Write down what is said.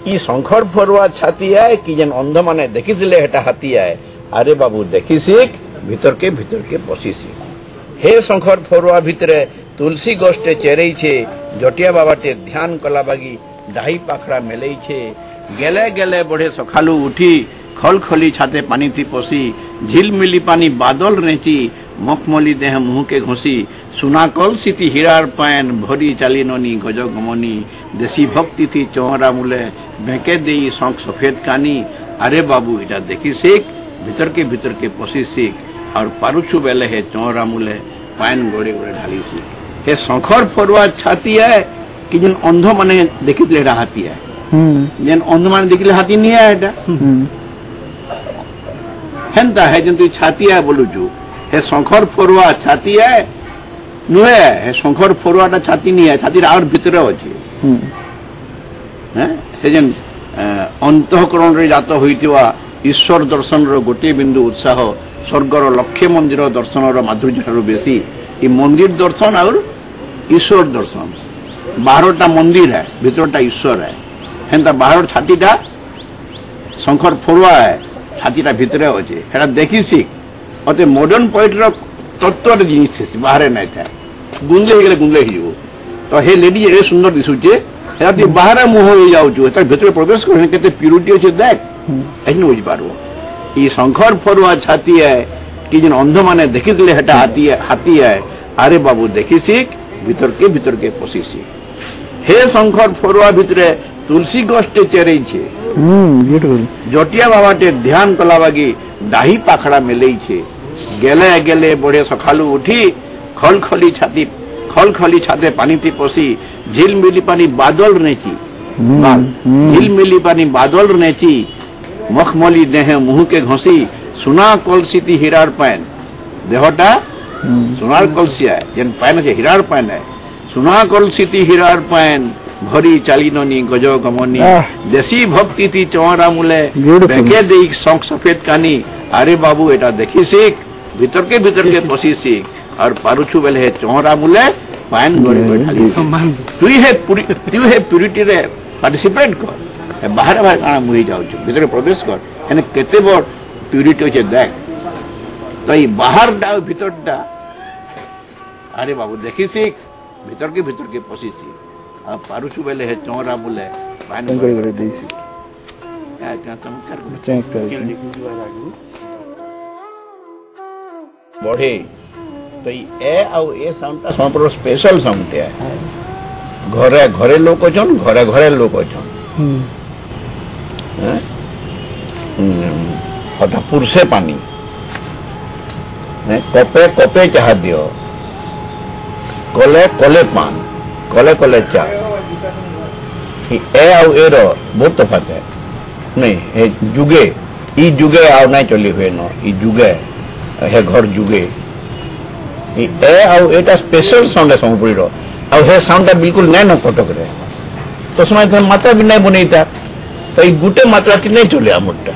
इ शंकर फरुआ छाती है कि जेन अंध माने देखिले हेटा हाथी है। अरे बाबू देखी सीख भीतर के पशी सीख। हे शंकर फरुआ भितरे तुलसी गोष्ठे चेरई छे जटिया बाबाटे ध्यान कला बागी डाही पाखड़ा मेलई छे। गेले गेले बढ़े सखालू उठी खल खली छाते पानी थी पसी झिलमिली पानी बादल रेची मखमली देह मुंह के घोसी सुना कल सीती हीरार पैन भरी चाली ननी गज गमनी देसी भक्ति थी चौहरा मूले बेके दे शंख सफेद कानी। अरे बाबू इटा देखी सीख भीतर के पशी सीख और पारुछु बेले है चौहरा मूले पैन गोड़े गोड़े ढाली सीख। हे शंकर फरुआ छाती है कि जिन अंध माने देखिले हाथी है जेन अंध माने देखिले हाथी नहीं है एटा हेंता है जन तू छाती है बोलू छु। हे शंकर फरुआ छाती है नुहे हे शंकर फरुआ छाती नहीं है छाती और भितर अच्छे हे जेन अंतःकरण रे जात होइतिवा ईश्वर दर्शन रो गोटे बिंदु उत्साह स्वर्गर लक्ष्य मंदिर दर्शन रो माधुर्य ठारू बेसी ई मंदिर दर्शन और ईश्वर दर्शन। बाहरटा मंदिर है भीतरटा ईश्वर है हेंता बाहर छातीटा शंकर फरुआ है छातीटा भितरे अच्छे हेटा देखी सीख। अते मॉडर्न पोएट्री तत्व जिनिस बाहर नहीं था गुंदले गले गुंदले ही तो हे लेडी ए सुंदर दिसुचे हेटा तु बाहर मुह हो जाउछु एता भितर प्रवेश करने केते प्यूरिटी अछि देख एन बुझ पारो ई शंकर फरुआ छाती है कि जिन अंध माने देखिले हेटा हाथी है। अरे बाबू देखी सीख भीतर के पशी सीख। हे शंकर फरुआ भितरे तुलसी गोष्ठे चेरई छे जटिया बाबाटे ध्यान कला बागी डाही पाखड़ा मेलई छे। गेले गेले बढ़े सखालू उठी खल खली छाते पानी थी पसी झिलमिली पानी बादल रेची झिलमिली पानी बादल रेची मखमली देह मुंह के घोसी सुना कलसीती हीरार पैन देहटा सुनार कलसिया है जेन पैन है हीरार पैन है सुना कलसीती हीरार पैन भरी चाली ननी गज गमनी देसी भक्ति थी चौहरा मूले बेके दे शंख सफेद कानी। अरे बाबू एटा देखी सीख भीतर के पशी सीख और पारुछु बेले है चौहरा मूले पैन गोड़े गोड़े तु हे प्यूरिटी रे पार्टिसिपेट कर बाहर बाहर काना मुही जाउछु भीतर प्रवेश कर एने केते बड़ प्यूरिटी होचे देख तो ई बाहर डा भीतर डा। अरे बाबू देखी सीख भीतर के पशी सीख और पारुछु बेले है चौहरा मूले पैन गोड़े गोड़े देसी बढ़े तो ए आउ ए साउंडटा संपूर्ण स्पेशल साउंड है। घरे घरे लोक अछन घरे लोक अछन हता पुरसे पानी कपे चाह दियो कले पान कले चा ए आउ ए रो बहुत तफात है नहीं जुगे आउ नहीं चली हुए न ई जुगे हे घर जुगे ए आउ एटा स्पेशल साउंड है संपूरी रो आउ हे साउंड बिल्कुल नहीं न कटक रे तो समय मात्रा भी नहीं बनेता तो ये गुटे मात्रा नहीं चले आमरटा